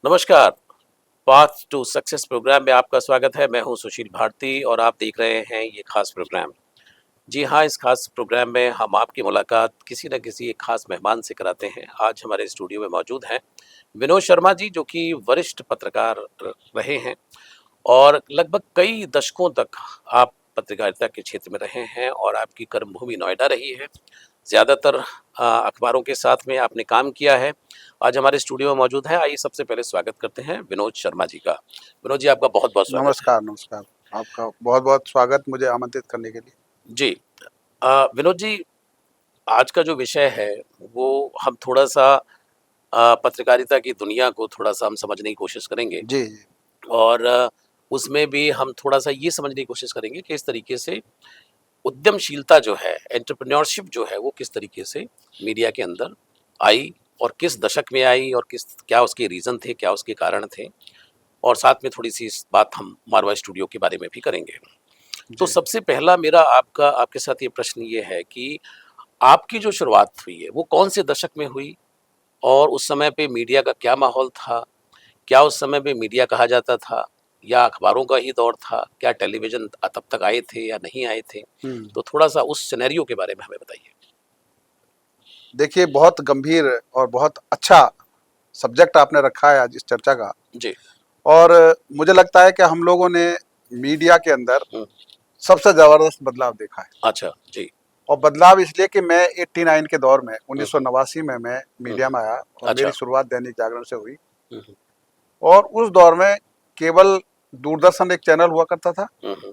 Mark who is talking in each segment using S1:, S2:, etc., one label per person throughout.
S1: नमस्कार। Path to success programme में आपका स्वागत है। मैं हूं सुशील भारती और आप देख रहे हैं ये खास प्रोग्राम। जी हाँ, इस खास प्रोग्राम में हम आपकी मुलाकात किसी न किसी एक खास मेहमान से कराते हैं। आज हमारे स्टूडियो में मौजूद हैं विनोद शर्मा जी, जो कि वरिष्ठ पत्रकार रहे हैं और लगभग कई दशकों तक आप पत्रकारिता के क्षेत्र में रहे हैं और आपकी कर्मभूमि नोएडा रही है। ज़्यादातर अखबारों के साथ में आपने काम किया है। आज हमारे स्टूडियो में मौजूद हैं। आइए सबसे पहले स्वागत करते हैं विनोद शर्मा जी का। विनोद जी, आपका बहुत-बहुत स्वागत है।
S2: नमस्कार, नमस्कार। आपका बहुत-बहुत स्वागत मुझे आमंत्रित करने के लिए।
S1: जी। विनोद जी, आज का जो विषय है वो हम थोड़ा-सा पत्रकारिता की दुनिया को थोड़ा-सा हम समझने की कोशिश करेंगे
S2: जी, जी।
S1: और उसमें भी हम थोड़ा-सा ये समझने की कोशिश करेंगे कि इस तरीके से उद्यमशीलता जो है, एंटरप्रेन्योरशिप जो है, वो किस तरीके से मीडिया के अंदर आई और किस दशक में आई और क्या उसके रीज़न थे, क्या उसके कारण थे, और साथ में थोड़ी-सी इस बात हम मारवा स्टूडियो के बारे में भी करेंगे। तो
S2: जी।
S1: सबसे पहला मेरा आपके साथ ये प्रश्न ये है कि आपकी जो शुरुआत हुई है, वो कौन से दशक में हुई और उस समय पे मीडिया का क्या माहौल था? क्या उस समय पे मीडिया कहा जाता था या अखबारों का ही दौर था? क्या टेलीविज़न तब तक आए थे या नहीं आए थे?
S2: हुँ।
S1: तो थोड़ा-सा उस सिनेरियो के बारे में हमें बताइए।
S2: देखिए, बहुत गंभीर और बहुत अच्छा सब्जेक्ट आपने रखा है आज इस चर्चा का।
S1: जी।
S2: और मुझे लगता है कि हम लोगों ने मीडिया के अंदर
S1: हुँ।
S2: सबसे ज़बरदस्त बदलाव देखा है।
S1: अच्छा, जी।
S2: और बदलाव इसलिए कि मैं 89 के दौर में
S1: हुँ,
S2: 1989 में मैं
S1: हुँ,
S2: मीडिया में आया और
S1: अच्छा।
S2: मेरी शुरुआत दैनिक जागरण से हुई।
S1: हुँ, हुँ,
S2: और उस दौर में केवल दूरदर्शन एक चैनल हुआ करता था।
S1: हुँ, हुँ,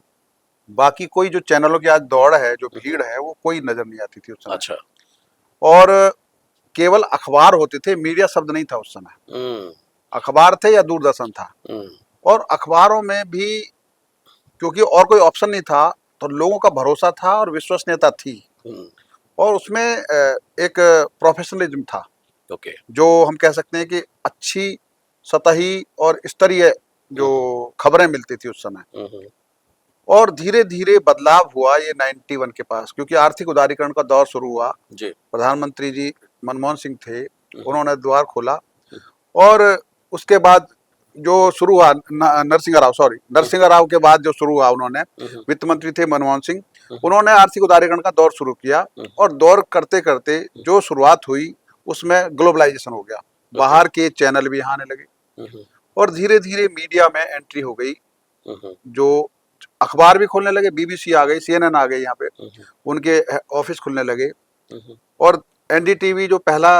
S2: बाकी कोई जो चैनलों की आज दौड़ है, जो
S1: हुँ, हुँ,
S2: भीड़ है, वो कोई नज़र नहीं आती थी उस समय।
S1: अच्छा।
S2: और केवल अखबार होते थे, मीडिया शब्द नहीं था उस समय।
S1: हुँ,
S2: अखबार थे या दूरदर्शन था।
S1: हुँ,
S2: और अखबारों में भी क्योंकि और कोई ऑप्शन नहीं था, तो लोगों का भरोसा था और विश्वसनीयता थी।
S1: हुँ,
S2: और उसमें एक प्रोफेशनलिज्म था,
S1: ओके।
S2: जो हम कह सकते हैं कि अच्छी, सतही और स्तरीय
S1: हुँ,
S2: जो खबरें मिलती थी उस समय।
S1: हुँ, हुँ,
S2: और धीरे-धीरे बदलाव हुआ ये 91 के पास, क्योंकि आर्थिक उदारीकरण का दौर शुरू हुआ।
S1: जी।
S2: प्रधानमंत्री जी मनमोहन सिंह थे,
S1: हुँ, हुँ,
S2: उन्होंने द्वार खोला।
S1: हुँ,
S2: और उसके बाद जो शुरू हुआ नरसिंह राव, सॉरी,
S1: हुँ,
S2: नरसिंह राव के बाद जो शुरू हुआ, उन्होंने
S1: हुँ, हुँ,
S2: वित्त मंत्री थे मनमोहन सिंह।
S1: हुँ,
S2: उन्होंने आर्थिक उदारीकरण का दौर शुरू किया।
S1: हुँ,
S2: और दौर करते करते
S1: हुँ,
S2: जो शुरुआत हुई उसमें ग्लोबलाइजेशन हो गया,
S1: ओके।
S2: बाहर के चैनल भी यहाँ आने लगे।
S1: हुँ, हुँ,
S2: और धीरे धीरे मीडिया में एंट्री हो गई,
S1: हुँ, हुँ,
S2: जो अखबार भी खोलने लगे, बीबीसी आ गई, सीएनएन आ गई, यहाँ पे
S1: हुँ, हुँ,
S2: उनके ऑफिस खुलने लगे।
S1: हुँ, हुँ,
S2: और एनडीटीवी जो पहला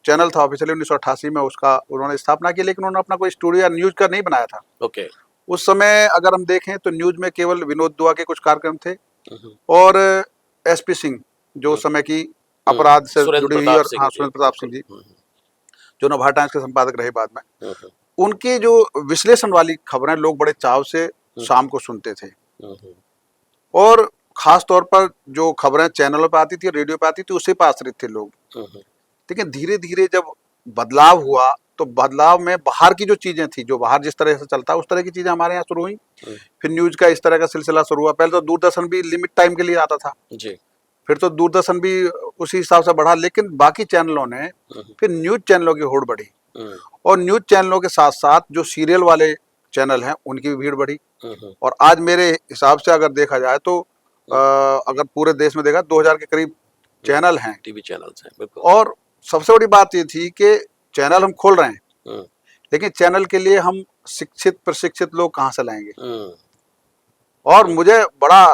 S2: चैनल था ऑफिशियली 1988 में, उसका उन्होंने स्थापना की, लेकिन उन्होंने अपना कोई स्टूडियो या न्यूज का नहीं बनाया था।
S1: ओके।
S2: उस समय अगर हम देखें तो न्यूज में केवल विनोद दुआ के कुछ कार्यक्रम थे।
S1: हुँ, हुँ,
S2: और एसपी सिंह, जो
S1: हुँ,
S2: उस समय की
S1: हुँ,
S2: अपराध से
S1: सुरेंद्र
S2: जुड़ी हुई,
S1: प्रताप
S2: और
S1: सिंह
S2: हाँ,
S1: जी,
S2: सुरेंद्र प्रताप सिंह
S1: बिल्कुल।
S2: जी,
S1: हुँ, हुँ,
S2: जो नवभारत टाइम्स के संपादक रहे बाद में,
S1: हुँ, हुँ,
S2: उनकी जो विश्लेषण वाली खबरें लोग बड़े चाव से
S1: हुँ,
S2: शाम को सुनते थे।
S1: हुँ, हुँ,
S2: और खास तौर पर जो खबरें चैनलों पे आती थी, रेडियो पे आती थी, उसी पे आश्रित थे लोग।
S1: हुँ, हुँ,
S2: लेकिन धीरे धीरे जब बदलाव हुआ, तो बदलाव में बाहर की जो चीजें थी, जो बाहर जिस तरह से चलता है उस तरह की चीजें हमारे यहाँ शुरू हुई।
S1: हुँ,
S2: फिर न्यूज का इस तरह का सिलसिला शुरू हुआ। पहले तो दूरदर्शन भी लिमिट टाइम के लिए आता था,
S1: जी।
S2: फिर तो दूरदर्शन भी उसी हिसाब से बढ़ा, लेकिन बाकी चैनलों ने
S1: हुँ, हुँ,
S2: फिर न्यूज चैनलों की होड़ बढ़ी।
S1: हुँ,
S2: और न्यूज चैनलों के साथ साथ जो सीरियल वाले चैनल हैं, उनकी भी भीड़ बढ़ी।
S1: हुँ, हुँ,
S2: और आज मेरे हिसाब से अगर देखा जाए तो
S1: हुँ,
S2: अगर पूरे देश में देखा, 2000 के करीब
S1: हुँ,
S2: चैनल हैं।
S1: टीवी चैनल्स हैं, बिल्कुल।
S2: और सबसे बड़ी बात ये थी कि चैनल हम खोल रहे हैं,
S1: हुँ,
S2: लेकिन चैनल के लिए हम शिक्षित प्रशिक्षित लोग कहाँ से लाएंगे।
S1: हुँ,
S2: और
S1: हुँ,
S2: मुझे बड़ा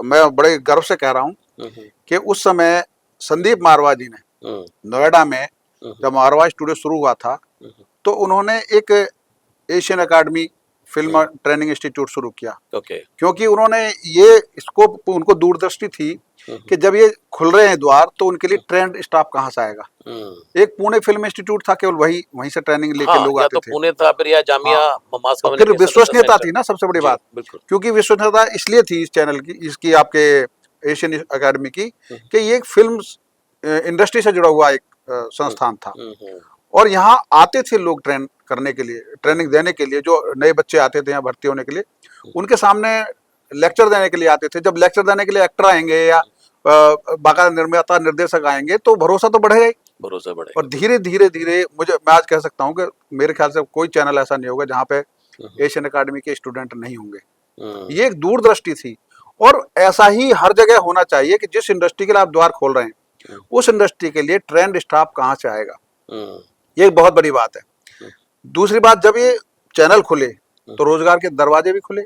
S2: मैं बड़े गर्व से कह रहा हूँ
S1: हुँ, हुँ,
S2: कि उस समय संदीप मारवा जी ने
S1: हुँ,
S2: नोएडा में,
S1: हुँ, हुँ,
S2: जब मारवा स्टूडियो शुरू हुआ था,
S1: हुँ, हुँ,
S2: तो उन्होंने एक एशियन अकादमी फिल्म
S1: हुँ,
S2: ट्रेनिंग इंस्टीट्यूट शुरू किया।
S1: ओके।
S2: क्योंकि उन्होंने ये इसको, उनको दूरदृष्टि थी
S1: हुँ, हुँ,
S2: कि जब ये खुल रहे हैं द्वार, तो उनके लिए ट्रेंड स्टाफ कहाँ से आएगा।
S1: हुँ,
S2: एक पुणे फिल्म इंस्टीट्यूट था, केवल वही वहीं से ट्रेनिंग लेके
S1: हाँ,
S2: लोग
S1: या
S2: आते
S1: तो
S2: थे।
S1: पुणे था फिर या
S2: हाँ।
S1: जामिया मास
S2: और फिर
S1: कम्युनिकेशन
S2: विश्वसनीयता
S1: सेंटर।
S2: थी ना सबसे बड़ी
S1: जी,
S2: बात।
S1: बिल्कुल।
S2: क्योंकि विश्वसनीयता इसलिए थी इस चैनल की, इसकी आपके एशियन अकादमी की,
S1: हुँ,
S2: कि ये एक फिल्म इंडस्ट्री से जुड़ा हुआ एक
S1: हुँ,
S2: संस्थान था।
S1: हुँ, हुँ,
S2: और यहाँ आते थे लोग ट्रेन करने के लिए,
S1: हुँ,
S2: ट्रेनिंग देने के लिए, जो नए बच्चे आते थे यहाँ भर्ती होने के लिए,
S1: हुँ,
S2: उनके सामने लेक्चर देने के लिए आते थे। जब लेक्चर देने के लिए एक्टर आएंगे या बाकायदा निर्माता निर्देशक आएंगे, तो भरोसा तो बढ़ेगा ही।
S1: भरोसा बढ़ेगा।
S2: और धीरे धीरे धीरे मैं आज कह सकता हूँ कि मेरे ख्याल से कोई चैनल ऐसा नहीं होगा जहाँ पे एशियन अकेडमी के स्टूडेंट नहीं होंगे। ये एक दूरदृष्टि थी, और ऐसा ही हर जगह होना चाहिए कि जिस इंडस्ट्री के लिए आप द्वार खोल रहे हैं उस इंडस्ट्री के लिए ट्रेंड स्टाफ कहाँ से आएगा, ये एक बहुत बड़ी बात है। दूसरी बात, जब ये चैनल खुले तो रोजगार के दरवाजे भी खुले,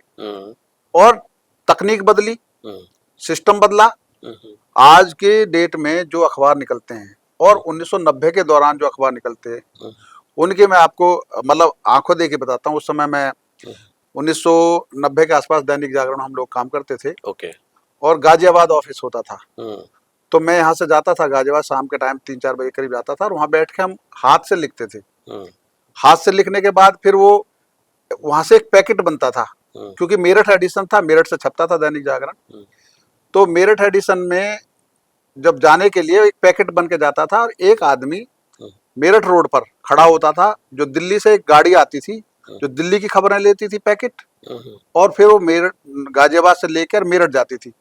S2: और तकनीक बदली, सिस्टम बदला। आज के डेट में जो अखबार निकलते हैं और 1990 के दौरान जो अखबार निकलते हैं उनके मैं आपको मतलब आंखों देके बताता हूँ। उस समय मैं 1990 के आसपास दैनिक जागरण हम लोग काम करते थे।
S1: ओके।
S2: और गाजियाबाद ऑफिस होता था, तो मैं यहाँ से जाता था गाजियाबाद, शाम के टाइम 3-4 बजे करीब जाता था, और वहाँ बैठ के हम हाथ से लिखते थे। हाथ से लिखने के बाद फिर वो वहां से एक पैकेट बनता था, क्योंकि मेरठ एडिशन था, मेरठ से छपता था दैनिक जागरण। तो मेरठ एडिशन में जब जाने के लिए एक पैकेट बन के जाता था, और एक आदमी मेरठ रोड पर खड़ा होता था, जो दिल्ली से एक गाड़ी आती थी जो दिल्ली की खबरें लेती थी पैकेट, और फिर वो मेरठ गाजियाबाद से लेकर मेरठ जाती थी,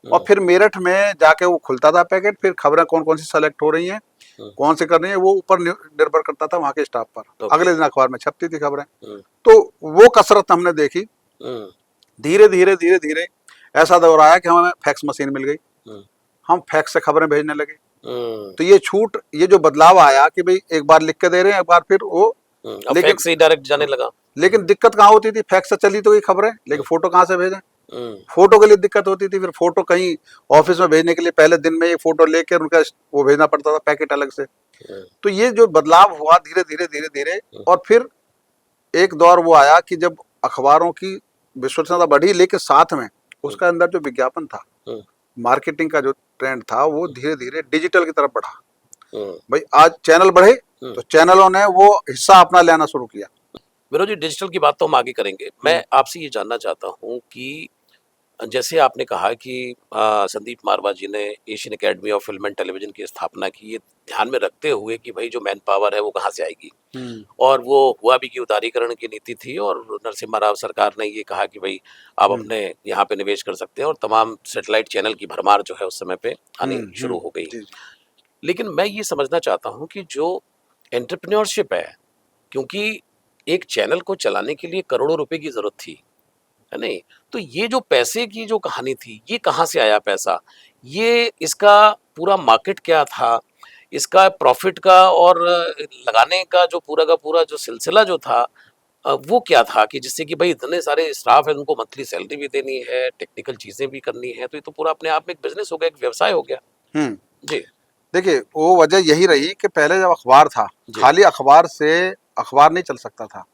S2: और फिर मेरठ में जाके वो खुलता था पैकेट। फिर खबरें कौन कौन सी सेलेक्ट हो रही हैं, कौन से कर रही हैं, वो ऊपर निर्भर करता था वहाँ के स्टाफ पर। अगले दिन अखबार में छपती थी खबरें। तो वो कसरत हमने देखी। धीरे धीरे धीरे धीरे ऐसा दौर आया कि हमें फैक्स मशीन मिल गई, हम फैक्स से खबरें भेजने लगे। तो ये जो बदलाव आया कि भाई एक बार लिख के दे रहे हैं, एक बार फिर वो
S1: लेकिन फैक्स से ही डायरेक्ट जाने लगा।
S2: लेकिन दिक्कत कहाँ होती थी, फैक्स से चली तो गई खबरें, लेकिन फोटो कहाँ से भेजें, फोटो के लिए दिक्कत होती थी। फिर फोटो कहीं ऑफिस में भेजने के लिए पहले दिन में एक फोटो लेकर उनका वो भेजना पड़ता था पैकेट अलग से। तो ये जो बदलाव हुआ धीरे धीरे धीरे धीरे, और फिर एक दौर वो आया कि जब अखबारों की विश्वसनीयता बढ़ी, लेकिन साथ में उसका अंदर जो विज्ञापन था, मार्केटिंग का जो ट्रेंड था, वो धीरे धीरे डिजिटल की तरफ बढ़ा। भाई आज चैनल बढ़े तो चैनलों ने वो हिस्सा अपना लेना शुरू किया।
S1: विरोध जी, डिजिटल की बात तो हम आगे करेंगे। मैं आपसे ये जानना चाहता हूँ कि जैसे आपने कहा कि संदीप मारवा जी ने Asian academy of film and television की स्थापना की, ये ध्यान में रखते हुए कि भाई जो मैन पावर है वो कहाँ से आएगी, और वो हुआ भी कि उदारीकरण की नीति थी, और नरसिम्हा राव सरकार ने ये कहा कि भाई आप अपने यहाँ पे निवेश कर सकते हैं, और तमाम सैटेलाइट चैनल की भरमार जो है उस समय पे आनी शुरू हो गई। लेकिन मैं ये समझना चाहता हूँ कि जो एंटरप्रेन्योरशिप है, क्योंकि एक चैनल को चलाने के लिए करोड़ों रुपए की जरूरत थी, है नहीं, तो ये जो पैसे की जो कहानी थी, ये कहाँ से आया पैसा, ये इसका पूरा मार्केट क्या था, इसका प्रॉफिट का और लगाने का जो पूरा का पूरा जो सिलसिला जो था वो क्या था, कि जिससे कि भाई इतने सारे स्टाफ है, उनको मंथली सैलरी भी देनी है, टेक्निकल चीजें भी करनी है, तो ये तो पूरा अपने आप में एक बिजनेस हो गया, एक व्यवसाय हो गया। जी
S2: देखिए, वो वजह यही रही कि पहले जब अखबार था, खाली अखबार से अखबार नहीं चल सकता था।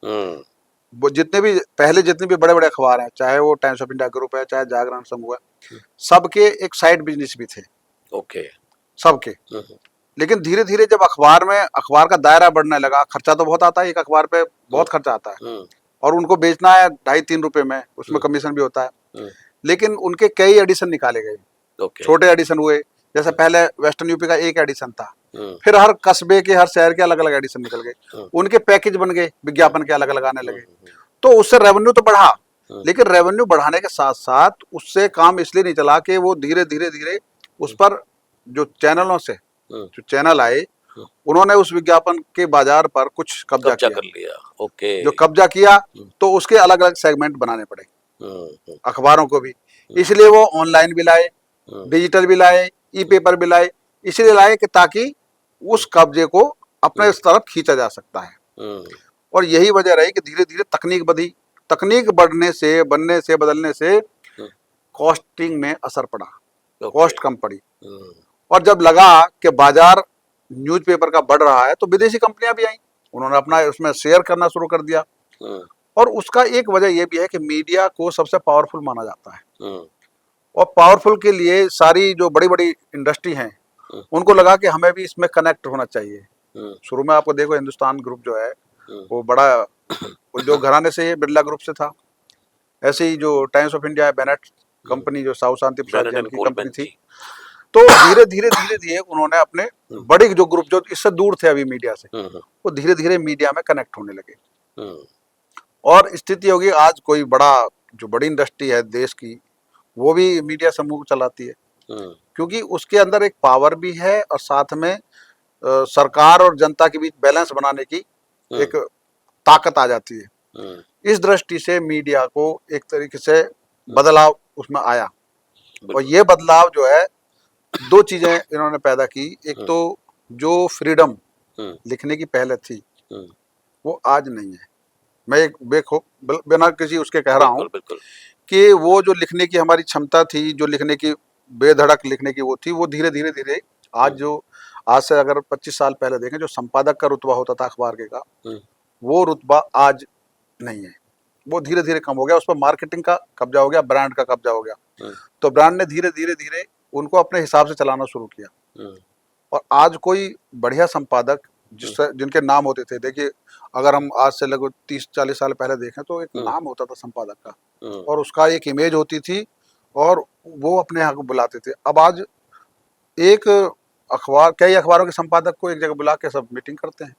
S2: वो जितने भी बड़े बड़े अखबार हैं, चाहे वो टाइम्स ऑफ इंडिया ग्रुप है, चाहे जागरण समूह है, सबके एक साइड बिजनेस भी थे।
S1: ओके।
S2: सबके। लेकिन धीरे धीरे जब अखबार का दायरा बढ़ने लगा, खर्चा तो बहुत आता है, एक अखबार पे बहुत खर्चा आता है, और उनको बेचना है 2.5-3 रुपए में, उसमें कमीशन भी होता है। लेकिन उनके कई एडिशन निकाले गए, छोटे एडिशन हुए। जैसे पहले वेस्टर्न यूपी का एक एडिशन था, फिर हर कस्बे के हर शहर के अलग अलग एडिशन निकल गए, उनके पैकेज बन गए, विज्ञापन के अलग अलग आने लगे। तो उससे रेवेन्यू तो बढ़ा, लेकिन रेवेन्यू बढ़ाने के साथ साथ उससे काम इसलिए नहीं चला कि वो धीरे धीरे धीरे उस पर जो चैनलों से जो चैनल आए, उन्होंने उस विज्ञापन के बाजार पर कुछ कब्जा
S1: कर लिया। ओके।
S2: जो कब्जा किया तो उसके अलग अलग सेगमेंट बनाने पड़े अखबारों को भी, इसलिए वो ऑनलाइन भी लाए, डिजिटल भी लाए, ई पेपर भी लाए, इसलिए लाए कि ताकि उस कब्जे को अपने इस तरफ खींचा जा सकता है। और यही वजह रही कि धीरे धीरे तकनीक बढ़ी, तकनीक बनने से बदलने से कॉस्टिंग में असर पड़ा, कॉस्ट कम पड़ी। और जब लगा कि बाजार न्यूज़पेपर का बढ़ रहा है, तो विदेशी कंपनियां भी आई, उन्होंने अपना उसमें शेयर करना शुरू कर दिया। और उसका एक वजह यह भी है कि मीडिया को सबसे पावरफुल माना जाता है, और पावरफुल के लिए सारी जो बड़ी बड़ी इंडस्ट्री हैं उनको लगा कि हमें भी इसमें कनेक्ट होना चाहिए। शुरू में आपको देखो, हिंदुस्तान ग्रुप जो है वो बड़ा जो घराने से है, बिरला ग्रुप से था। ऐसे ही जो टाइम्स ऑफ इंडिया है, बेनेट कंपनी जो साहु शांति प्रसाद जैन की कंपनी थी। तो धीरे धीरे उन्होंने अपने बड़े जो ग्रुप जो इससे दूर थे अभी मीडिया से, वो धीरे धीरे मीडिया में कनेक्ट होने लगे। और स्थिति होगी आज कोई जो बड़ी इंडस्ट्री है देश की, वो भी मीडिया समूह चलाती है, क्योंकि उसके अंदर एक पावर भी है और साथ में सरकार और जनता के बीच बैलेंस बनाने की एक ताकत आ जाती है। इस दृष्टि से मीडिया को एक तरीके से बदलाव उसमें आया, और ये बदलाव जो है दो चीजें इन्होंने पैदा की। एक तो जो फ्रीडम लिखने की पहले थी वो आज नहीं है। मैं एक बिना किसी उसके कह रहा हूँ कि वो जो लिखने की हमारी क्षमता थी, जो लिखने की बेधड़क लिखने की वो थी, वो धीरे धीरे आज से अगर 25 साल पहले देखें, जो संपादक का रुतबा होता था अखबार के का, वो रुतबा आज नहीं है। वो धीरे धीरे कम हो गया, उस पर मार्केटिंग का कब्जा हो गया, ब्रांड का कब्जा हो गया। तो ब्रांड ने धीरे धीरे उनको अपने हिसाब से चलाना शुरू किया। और आज कोई बढ़िया संपादक जिनके नाम होते थे, देखिए अगर हम आज से लगभग 30-40 साल पहले देखें तो एक नाम होता था संपादक का, और उसका एक इमेज होती थी, और वो अपने यहाँ को बुलाते थे। अब आज एक अखबार, कई अखबारों के संपादक को एक जगह बुला के सब मीटिंग करते हैं।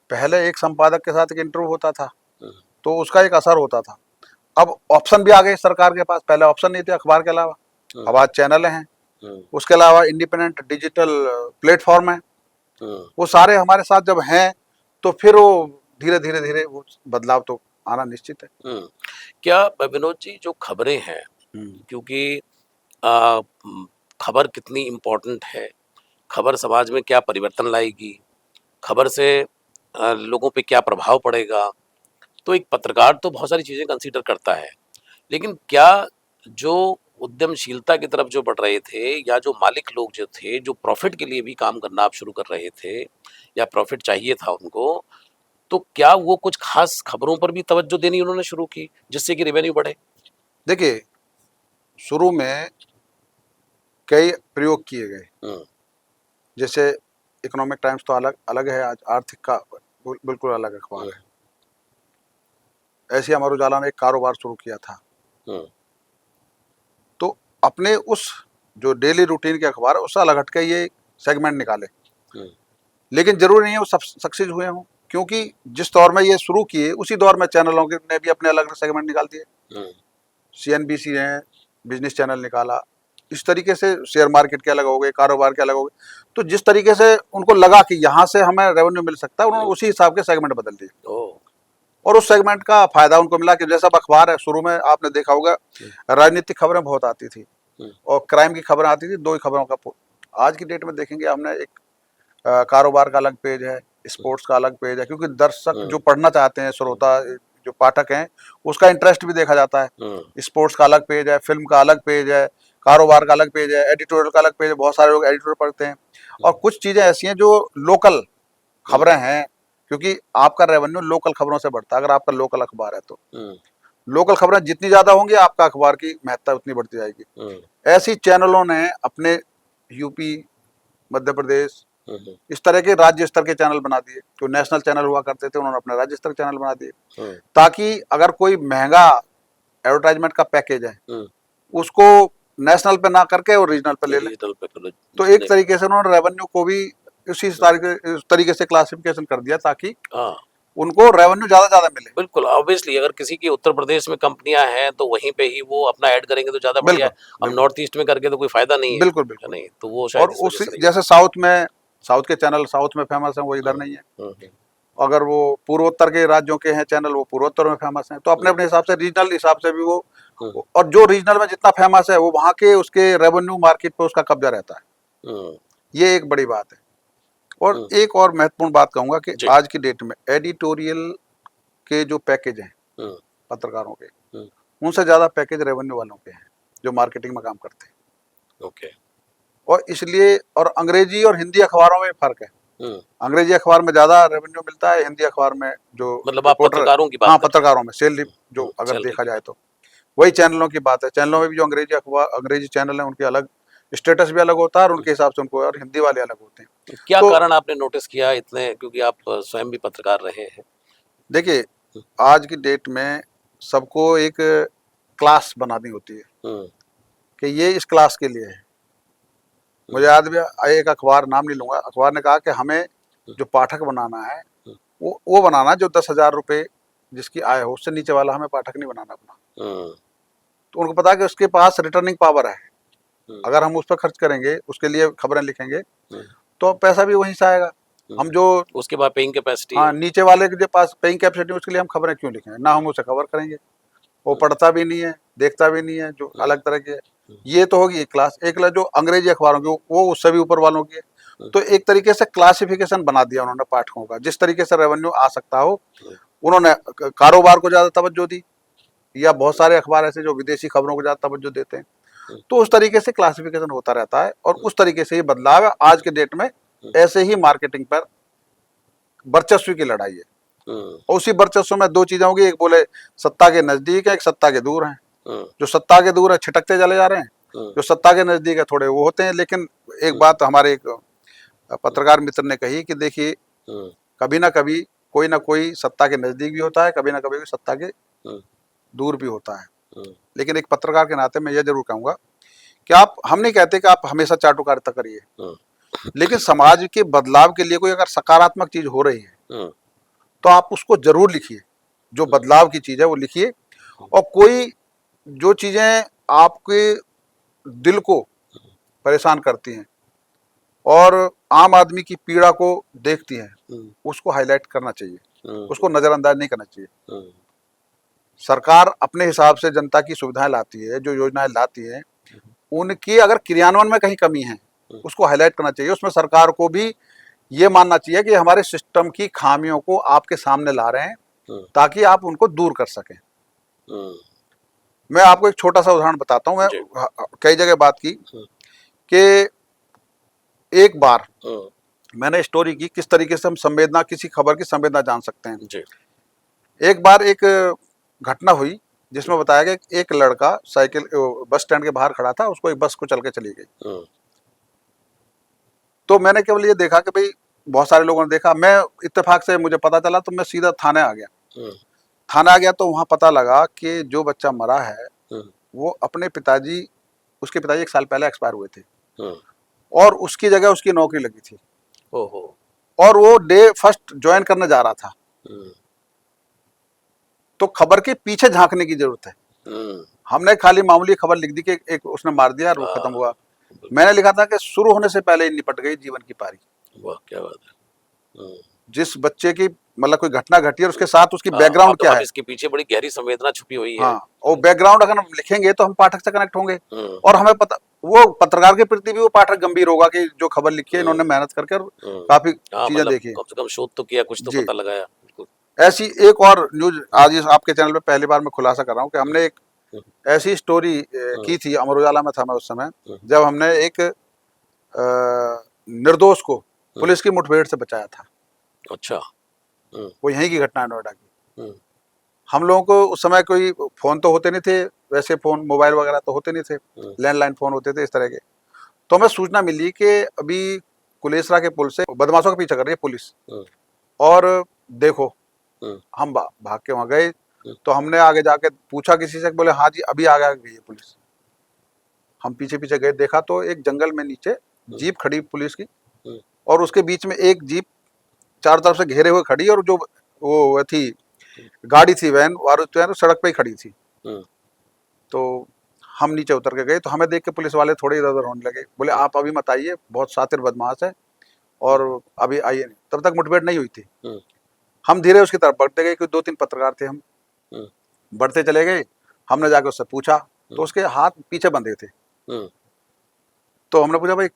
S2: पहले एक संपादक के साथ एक इंटरव्यू होता था तो उसका एक असर होता था। अब ऑप्शन भी आ गए सरकार के पास, पहले ऑप्शन नहीं थे अखबार के अलावा, अब आज चैनल हैं, उसके अलावा इंडिपेंडेंट डिजिटल प्लेटफॉर्म है। वो सारे हमारे साथ जब हैं तो फिर वो धीरे वो बदलाव तो आना निश्चित है।
S1: क्या विनोद जी, जो खबरें हैं, क्योंकि खबर कितनी इम्पोर्टेंट है, खबर समाज में क्या परिवर्तन लाएगी, खबर से लोगों पे क्या प्रभाव पड़ेगा, तो एक पत्रकार तो बहुत सारी चीज़ें कंसीडर करता है। लेकिन क्या जो उद्यमशीलता की तरफ जो बढ़ रहे थे, या जो मालिक लोग जो थे, जो प्रॉफिट के लिए भी काम करना आप शुरू कर रहे थे, या प्रॉफिट चाहिए था उनको, तो क्या वो कुछ खास खबरों पर भी तवज्जो देनी उन्होंने शुरू की जिससे कि रेवेन्यू बढ़े?
S2: देखिए, शुरू में कई प्रयोग किए गए, जैसे इकोनॉमिक टाइम्स तो अलग अलग है, आज आर्थिक का बिल्कुल अलग अखबार है। ऐसे अमर उजाला ने एक कारोबार शुरू किया था, तो अपने उस जो डेली रूटीन के अखबार उससे अलग हटके ये सेगमेंट निकाले। लेकिन जरूरी नहीं है वो सब सक्सेस हुए हों, क्योंकि जिस दौर में ये शुरू किए उसी दौर में चैनलों के ने भी अपने अलग सेगमेंट निकाल दिए। CNBC है, बिजनेस चैनल निकाला, इस तरीके से शेयर मार्केट के अलग हो गए, कारोबार के अलग हो गए। तो जिस तरीके से उनको लगा कि यहाँ से हमें रेवेन्यू मिल सकता है, उन्होंने उसी हिसाब के सेगमेंट बदल दिए, और उस सेगमेंट का फायदा उनको मिला कि जैसा अखबार है, शुरू में आपने देखा होगा राजनीतिक खबरें बहुत आती थी और क्राइम की खबरें आती थी, दो ही खबरों का। आज की डेट में देखेंगे हमने एक कारोबार का अलग पेज है, स्पोर्ट्स का अलग पेज है, क्योंकि दर्शक जो पढ़ना चाहते हैं, श्रोता जो पाठक हैं, उसका इंटरेस्ट भी देखा जाता है। स्पोर्ट्स का अलग पेज है, फिल्म का अलग पेज है, कारोबार का अलग पेज है, एडिटोरियल का अलग पेज है, बहुत सारे लोग एडिटोरियल पढ़ते हैं। और कुछ चीजें ऐसी हैं जो लोकल खबरें हैं, क्योंकि आपका रेवेन्यू लोकल खबरों से बढ़ता है। अगर आपका लोकल अखबार है तो लोकल खबरें जितनी ज्यादा होंगी, आपका अखबार की महत्ता उतनी बढ़ती जाएगी। ऐसी चैनलों ने अपने यूपी, मध्य प्रदेश, इस तरह के राज्य स्तर के चैनल बना दिए। जो नेशनल चैनल हुआ करते थे, उन्होंने अपने राज्य स्तर चैनल बना दिए, ताकि अगर कोई महंगा एडवर्टाइजमेंट का पैकेज है, उसको नेशनल पे ना करके और रीजनल पे ले लें। तो एक तरीके से उन्होंने रेवेन्यू को भी इसी तरीके से क्लासिफिकेशन कर दिया, ताकि उनको रेवेन्यू ज्यादा मिले।
S1: बिल्कुल, ऑब्वियसली अगर किसी की उत्तर प्रदेश में कंपनियां हैं तो वहीं पे ही वो अपना ऐड करेंगे तो ज्यादा बढ़िया है। अब नॉर्थ ईस्ट में करके तो कोई फायदा नहीं है।
S2: बिल्कुल
S1: नहीं, तो वो शायद
S2: और उसी जैसे साउथ के चैनल साउथ में फेमस है, वो इधर नहीं है। अगर वो पूर्वोत्तर के राज्यों के हैं चैनल, वो पूर्वोत्तर में फेमस हैं। तो अपने अपने हिसाब से, रीजनल हिसाब से भी वो, और जो रीजनल में जितना फेमस है वो वहाँ के उसके रेवेन्यू मार्केट पे उसका कब्जा रहता है। ये एक बड़ी बात है। और एक और महत्वपूर्ण बात कहूंगा कि आज की डेट में एडिटोरियल के जो पैकेज हैं पत्रकारों के, उनसे ज्यादा पैकेज रेवेन्यू वालों के हैं जो मार्केटिंग में काम करते हैं।
S1: ओके।
S2: और इसलिए, और अंग्रेजी और हिंदी अखबारों में फर्क है। अंग्रेजी अखबार में ज्यादा रेवेन्यू मिलता है, हिंदी अखबार में जो
S1: मतलब आप पत्रकारों की बात,
S2: हाँ पत्रकारों में सैलरी जो अगर देखा जाए तो वही चैनलों की बात है। चैनलों में भी जो अंग्रेजी अखबार, अंग्रेजी चैनल है, उनके अलग स्टेटस भी अलग होता है, और उनके हिसाब से उनको, और हिंदी वाले अलग होते हैं।
S1: क्या कारण आपने नोटिस किया इतने, क्योंकि आप स्वयं भी पत्रकार रहे हैं?
S2: देखिए, आज की डेट में सबको एक क्लास बनानी होती है कि ये इस क्लास के लिए है। मुझे याद भी, एक अखबार, नाम नहीं लूंगा, अखबार ने कहा कि हमें जो पाठक बनाना है वो बनाना जो 10,000 रुपये जिसकी आय हो, उससे नीचे वाला हमें पाठक नहीं बनाना अपना। तो उनको पता है कि उसके पास रिटर्निंग पावर है, अगर हम उस पर खर्च करेंगे, उसके लिए खबरें लिखेंगे, तो पैसा भी वहीं से आएगा। हम जो
S1: उसके बाद पेइंग कैपेसिटी
S2: हाँ
S1: है।
S2: नीचे वाले के पास पेइंग कैपेसिटी, उसके लिए हम खबरें क्यों लिखें, ना हम उसे कवर करेंगे, वो पढ़ता भी नहीं है, देखता भी नहीं है, जो अलग तरह की है। ये तो होगी एक क्लास। एक क्लास जो अंग्रेजी अखबारों की, वो उससे भी ऊपर वालों की है। तो एक तरीके से क्लासिफिकेशन बना दिया उन्होंने पाठकों का, जिस तरीके से रेवेन्यू आ सकता हो। उन्होंने कारोबार को ज्यादा तवज्जो दी, या बहुत सारे अखबार ऐसे जो विदेशी खबरों को ज्यादा तवज्जो देते हैं। तो उस तरीके से क्लासिफिकेशन होता रहता है, और उस तरीके से ये बदलाव है। आज के डेट में ऐसे ही मार्केटिंग पर वर्चस्व की लड़ाई है, और उसी वर्चस्व में दो चीजें होगी, एक बोले सत्ता के नजदीक है, एक सत्ता के दूर है। जो सत्ता के दूर है छिटकते चले जा रहे हैं, जो सत्ता के नजदीक है थोड़े वो होते हैं। लेकिन एक बात हमारे एक पत्रकार मित्र ने कही कि देखिए, कभी ना कभी कोई ना कोई सत्ता के नजदीक भी होता है, कभी ना कभी सत्ता के दूर भी होता है। लेकिन एक पत्रकार के नाते मैं ये जरूर कहूंगा कि हम नहीं कहते कि आप हमेशा चाटुकारिता करिए, लेकिन समाज के बदलाव के लिए कोई अगर सकारात्मक चीज हो रही है तो आप उसको जरूर लिखिए, जो बदलाव की चीज है वो लिखिए। और कोई जो चीजें आपके दिल को परेशान करती हैं और आम आदमी की पीड़ा को देखती हैं, उसको हाईलाइट करना चाहिए, उसको नजरअंदाज नहीं करना चाहिए। सरकार अपने हिसाब से जनता की सुविधाएं लाती है, जो योजनाएं लाती है, उनकी अगर क्रियान्वयन में कहीं कमी है उसको हाईलाइट करना चाहिए। उसमें सरकार को भी ये मानना चाहिए कि हमारे सिस्टम की खामियों को आपके सामने ला रहे हैं ताकि आप उनको दूर कर सकें। मैं आपको एक छोटा सा उदाहरण बताता हूँ। मैं कई जगह बात की कि एक बार मैंने स्टोरी की किस तरीके से हम संवेदना, किसी खबर की संवेदना जान सकते हैं।
S1: जी।
S2: एक बार एक घटना हुई जिसमें बताया गया कि एक लड़का साइकिल बस स्टैंड के बाहर खड़ा था, उसको एक बस को चल के चली गई। तो मैंने केवल ये देखा कि भाई बहुत सारे लोगों ने देखा, मैं इत्तेफाक से मुझे पता चला तो मैं सीधा थाने आ गया। थाने आ गया तो वहां पता लगा कि जो बच्चा मरा है वो अपने पिताजी, उसके पिताजी 1 साल पहले एक्सपायर हुए थे, और उसकी जगह उसकी नौकरी लगी थी।
S1: ओहो।
S2: और वो डे फर्स्ट ज्वाइन करने जा रहा था। तो खबर के पीछे झांकने की जरूरत है। हमने खाली मामूली खबर लिख दी कि एक उसने मार दिया और वो खत्म हुआ। मैंने लिखा था कि शुरू होने से पहले ही निपट गई जीवन की पारी।
S1: वाह, क्या बात है।
S2: जिस बच्चे की मतलब कोई घटना घटी और उसके साथ उसकी बैकग्राउंड क्या है,
S1: इसके पीछे बड़ी गहरी संवेदना छुपी हुई है।
S2: हाँ, और बैकग्राउंड अगर हम लिखेंगे तो हम पाठक से कनेक्ट होंगे, और हमें पता, वो पत्रकार के प्रति भी वो पाठक गंभीर होगा कि जो खबर लिखी है इन्होंने मेहनत करके काफी चीजें देखी,
S1: कम से कम शोध तो किया, कुछ तो पता लगाया।
S2: ऐसी एक और न्यूज आज इस आपके चैनल पे पहली बार मैं खुलासा कर रहा हूँ कि हमने एक ऐसी स्टोरी की थी, अमर उजाला में था मैं उस समय, जब हमने एक निर्दोष को पुलिस की मुठभेड़ से बचाया था। अच्छा। वो यहीं की घटना है, नोएडा की। हम लोगों को उस समय कोई फोन तो होते नहीं थे, वैसे फोन मोबाइल वगैरह तो होते नहीं थे, लैंडलाइन फोन होते थे इस तरह के। तो हमें सूचना मिली कि अभी कुलेसरा के पुल से बदमाशों का पीछा कर रही है पुलिस, और देखो हम भाग के वहां गए। तो हमने आगे जाके पूछा किसी से, बोले हाँ जी अभी आगे गई है पुलिस। हम पीछे पीछे गए, देखा तो एक जंगल में नीचे जीप खड़ी पुलिस की, और उसके बीच में एक जीप चारों तरफ से घेरे हुए खड़ी, और जो वो थी गाड़ी थी वैन, और सड़क पे ही खड़ी थी। तो हम नीचे उतर के गए तो हमें देख के पुलिस वाले थोड़े इधर उधर होने लगे, बोले आप अभी मत आइए, बहुत शातिर बदमाश है और अभी आइए नहीं। तब तक मुठभेड़ नहीं हुई थी। हम धीरे उसकी तरफ बढ़ते गए, क्योंकि 2-3 पत्रकार थे, हम बढ़ते चले गए। हमने जाकर उससे पूछा तो उसके हाथ पीछे बंधे थे। तो हमने पूछा भाई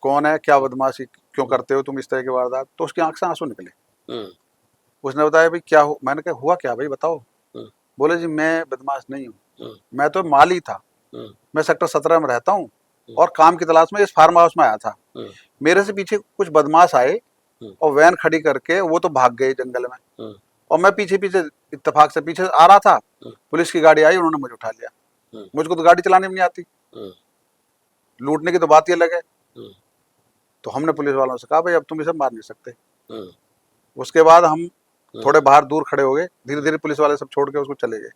S2: कौन है, क्या बदमाशी क्यों करते हो तुम इस तरह की वारदात? तो उसकी आंख से आंसू निकले। उसने बताया भाई क्या हो? मैंने कहा हुआ क्या भाई बताओ। बोले जी मैं बदमाश नहीं हूँ, मैं तो माली था, मैं सेक्टर 17 में रहता हूँ और काम की तलाश में इस फार्म हाउस में आया था। मेरे से पीछे कुछ बदमाश आए और वैन खड़ी करके वो तो भाग गए जंगल में, और मैं पीछे पीछे इत्तेफाक से पीछे आ रहा था। पुलिस की गाड़ी आई, उन्होंने मुझे उठा लिया। मुझको तो गाड़ी चलाने भी नहीं आती, लूटने की तो बात ही अलग है। तो हमने पुलिस वालों से कहा भाई अब तुम इसे मार नहीं सकते। उसके बाद हम थोड़े बाहर दूर खड़े हो गए, धीरे धीरे पुलिस वाले सब छोड़ के उसको चले गए।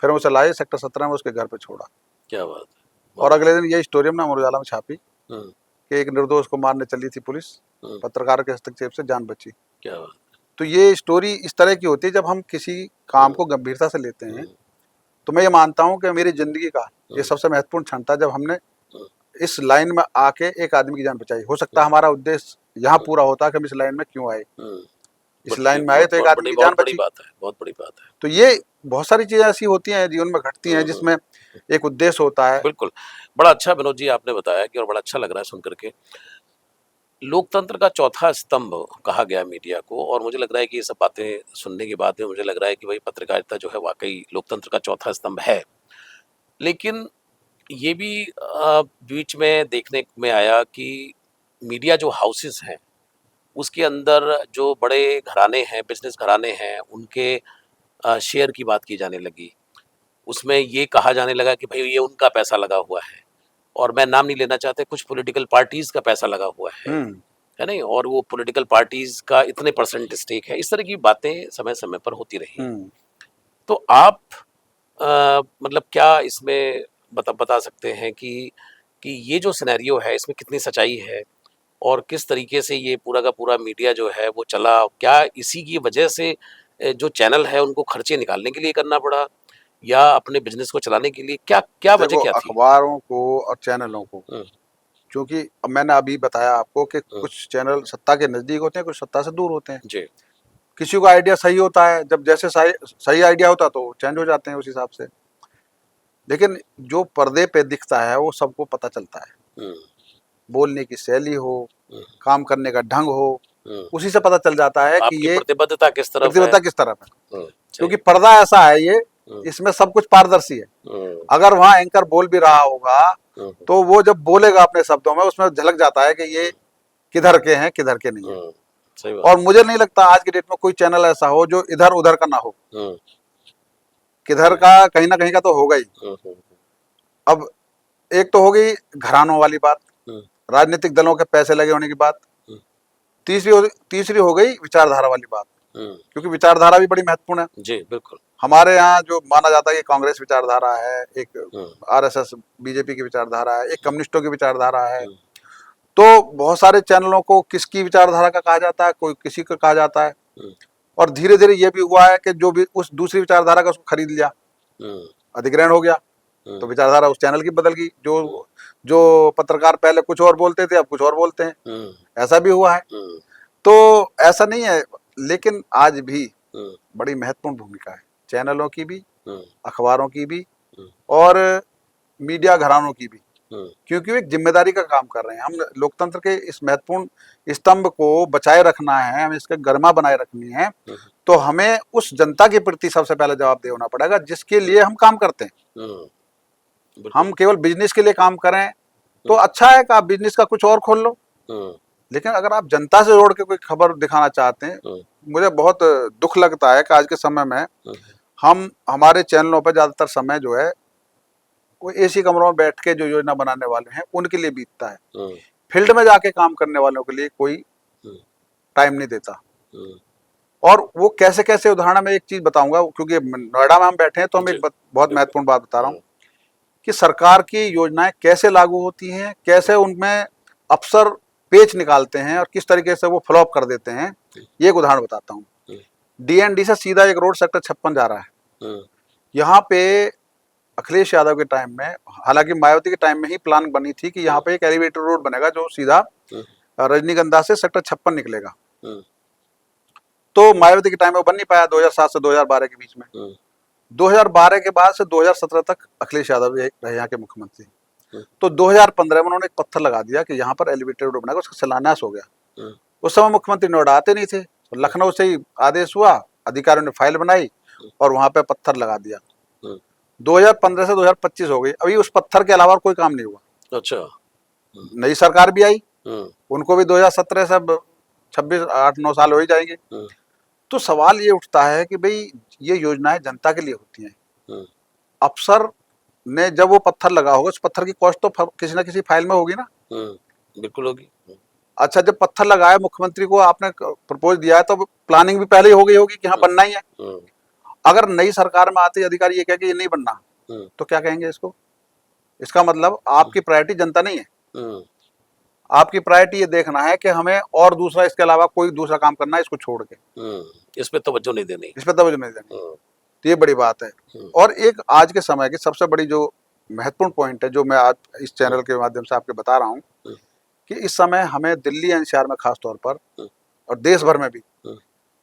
S2: फिर हम उसे लाए सेक्टर 17 में, उसके घर पे छोड़ा। क्या बात है। और अगले दिन ये स्टोरी हमने अमर उजाला में छापी कि एक निर्दोष को मारने चली थी पुलिस, पत्रकार के हस्तक्षेप से जान बची। क्या बात। तो ये स्टोरी इस तरह की होती है, जब हम किसी काम को गंभीरता से लेते हैं। तो मैं ये मानता हूँ कि मेरी जिंदगी का ये सबसे महत्वपूर्ण क्षण था जब हमने इस लाइन में आके एक आदमी की जान बचाई। हो सकता है हमारा उद्देश्य यहाँ पूरा होता कि हम इस लाइन में क्यों आए, इस लाइन में आए तो एक आदमी की जान
S1: बहुत बड़ी
S2: बची।
S1: बात है, बहुत बड़ी बात है।
S2: तो ये बहुत सारी चीजें ऐसी होती हैं जीवन में घटती हैं जिसमें एक उद्देश्य होता है।
S1: बिल्कुल, बड़ा अच्छा विनोद जी आपने बताया कि और बड़ा अच्छा लग रहा है सुन करके। लोकतंत्र का चौथा स्तंभ कहा गया मीडिया को, और मुझे लग रहा है कि ये सब बातें सुनने के बाद में मुझे लग रहा है कि भाई पत्रकारिता जो है वाकई लोकतंत्र का चौथा स्तंभ है। लेकिन ये भी बीच में देखने में आया कि मीडिया जो हाउसेस हैं उसके अंदर जो बड़े घराने हैं, बिजनेस घराने हैं, उनके शेयर की बात की जाने लगी। उसमें ये कहा जाने लगा कि भाई ये उनका पैसा लगा हुआ है, और मैं नाम नहीं लेना चाहते, कुछ पॉलिटिकल पार्टीज का पैसा लगा हुआ है नहीं, और वो पॉलिटिकल पार्टीज का इतने परसेंट स्टेक है। इस तरह की बातें समय समय पर होती रही हैं। तो आप मतलब क्या इसमें बता सकते हैं कि ये जो सिनेरियो है इसमें कितनी सच्चाई है, और किस तरीके से ये पूरा का पूरा मीडिया जो है वो चला? क्या इसी की वजह से जो चैनल है उनको खर्चे निकालने के लिए करना पड़ा, या अपने बिजनेस को चलाने के लिए? क्या क्या वजह
S2: देखो,
S1: क्या थी?
S2: अखबारों को और चैनलों को, क्योंकि अब मैंने अभी बताया आपको कि कुछ चैनल सत्ता के नजदीक होते हैं, कुछ सत्ता से दूर होते हैं।
S1: जी।
S2: किसी का आइडिया सही होता है, जब जैसे सही आइडिया होता है तो चेंज हो जाते हैं उस हिसाब से। लेकिन जो पर्दे पे दिखता है वो सबको पता चलता है। बोलने की शैली हो, काम करने का ढंग हो, उसी से पता चल जाता है कि
S1: आपकी
S2: ये
S1: प्रतिबद्धता किस तरफ है।
S2: प्रतिबद्धता किस तरफ है।
S1: सही।
S2: क्योंकि पर्दा ऐसा है, ये इसमें सब कुछ पारदर्शी है। अगर वहाँ एंकर बोल भी रहा होगा तो वो जब बोलेगा अपने शब्दों में, उसमें झलक जाता है कि ये किधर के हैं, किधर के नहीं है।
S1: सही बात।
S2: और मुझे नहीं लगता आज की डेट में कोई चैनल ऐसा हो जो इधर उधर का ना हो। किधर का कहीं ना कहीं का तो होगा ही। अब एक तो हो गई घरानों वाली बात, राजनीतिक दलों के पैसे लगे होने की बात। तीसरी हो गई विचारधारा वाली बात, क्योंकि विचारधारा भी बड़ी महत्वपूर्ण है।
S1: जी बिल्कुल।
S2: हमारे यहाँ जो माना जाता है कि कांग्रेस विचारधारा है, एक आरएसएस बीजेपी की विचारधारा है, एक कम्युनिस्टों की विचारधारा है। तो बहुत सारे चैनलों को किसकी विचारधारा का कहा जाता है, कोई किसी का कहा जाता है। और धीरे धीरे ये भी हुआ है कि जो भी उस दूसरी विचारधारा का उसको खरीद लिया, अधिग्रहण हो गया, तो विचारधारा उस चैनल की बदल गई। जो पत्रकार पहले कुछ और बोलते थे अब कुछ और बोलते हैं, ऐसा भी हुआ है। तो ऐसा नहीं है, लेकिन आज भी बड़ी महत्वपूर्ण भूमिका है चैनलों की भी, अखबारों की भी, और मीडिया घरानों की भी, क्योंकि वो एक जिम्मेदारी का काम कर रहे हैं। हम लोकतंत्र के इस महत्वपूर्ण स्तंभ को बचाए रखना है, हमें इसका गरिमा बनाए रखनी है, तो हमें उस जनता के प्रति सबसे पहले जवाबदेह होना पड़ेगा जिसके लिए हम काम करते हैं। हम केवल बिजनेस के लिए काम करें तो अच्छा है कि आप बिजनेस का कुछ और खोल लो, लेकिन अगर आप जनता से जोड़ के कोई खबर दिखाना चाहते हैं, मुझे बहुत दुख लगता है कि आज के समय में हम हमारे चैनलों पर ज्यादातर समय जो है वो एसी कमरों में बैठ के जो योजना बनाने वाले हैं उनके लिए बीतता है। फील्ड में जाके काम करने वालों के लिए कोई टाइम नहीं देता। और वो कैसे कैसे उदाहरण मैं एक चीज बताऊंगा, क्योंकि नोएडा में हम बैठे हैं तो हम एक बहुत महत्वपूर्ण बात बता रहा हूँ कि सरकार की योजनाएं कैसे लागू होती हैं, कैसे उनमें अफसर पेच निकालते हैं और किस तरीके से वो फ्लॉप कर देते हैं। ये एक उदाहरण बताता हूँ। डीएनडी से सीधा एक रोड सेक्टर 56 जा रहा है। यहाँ पे अखिलेश यादव के टाइम में, हालांकि मायावती के टाइम में ही प्लान बनी थी कि यहाँ पे एक एलिवेटेड रोड बनेगा जो सीधा रजनीगंधा से सेक्टर 56 निकलेगा। तो मायावती के टाइम में बन नहीं पाया, 2007 से 2012 के बीच में। 2012 के बाद से 2017 तक अखिलेश यादव रहे यहाँ के मुख्यमंत्री। तो 2015 में उन्होंने एक पत्थर लगा दिया कि यहाँ पर एलिवेटेड रोड बनेगा, उसका शिलान्यास हो गया। उस समय मुख्यमंत्री नोएडा आते नहीं थे, तो लखनऊ से ही आदेश हुआ, अधिकारियों ने फाइल बनाई और वहां पे पत्थर लगा दिया। 2015 से 2025 हो गई, अभी उस पत्थर के अलावा कोई काम नहीं हुआ।
S1: अच्छा।
S2: नई सरकार भी आई, उनको भी 2017 से 26 8-9 साल हो ही जाएंगे। तो सवाल ये उठता है कि भाई ये योजनाएं जनता के लिए होती हैं, अफसर ने जब वो पत्थर लगा होगा उस पत्थर की कॉस्ट तो किसी ना किसी फाइल में होगी ना।
S1: बिल्कुल होगी।
S2: अच्छा, जब पत्थर लगाया, मुख्यमंत्री को आपने प्रपोज दिया है तो प्लानिंग भी पहले हो गई होगी कि हाँ बनना ही है। अगर नई सरकार में आते अधिकारी ये कहे कि ये नहीं बनना, तो क्या कहेंगे इसको? इसका मतलब आपकी प्रायोरिटी जनता नहीं है, आपकी प्रायोरिटी ये देखना है कि हमें और दूसरा इसके अलावा कोई दूसरा काम करना है, इसको छोड़ के
S1: इस पे तवज्जो नहीं देनी,
S2: इस पे तवज्जो नहीं देनी। तो ये बड़ी बात है। और एक आज के समय की सबसे बड़ी जो महत्वपूर्ण पॉइंट है जो मैं आज इस चैनल के माध्यम से आपके बता रहा हूँ कि इस समय हमें दिल्ली एनसीआर में खास तौर पर और देश भर में भी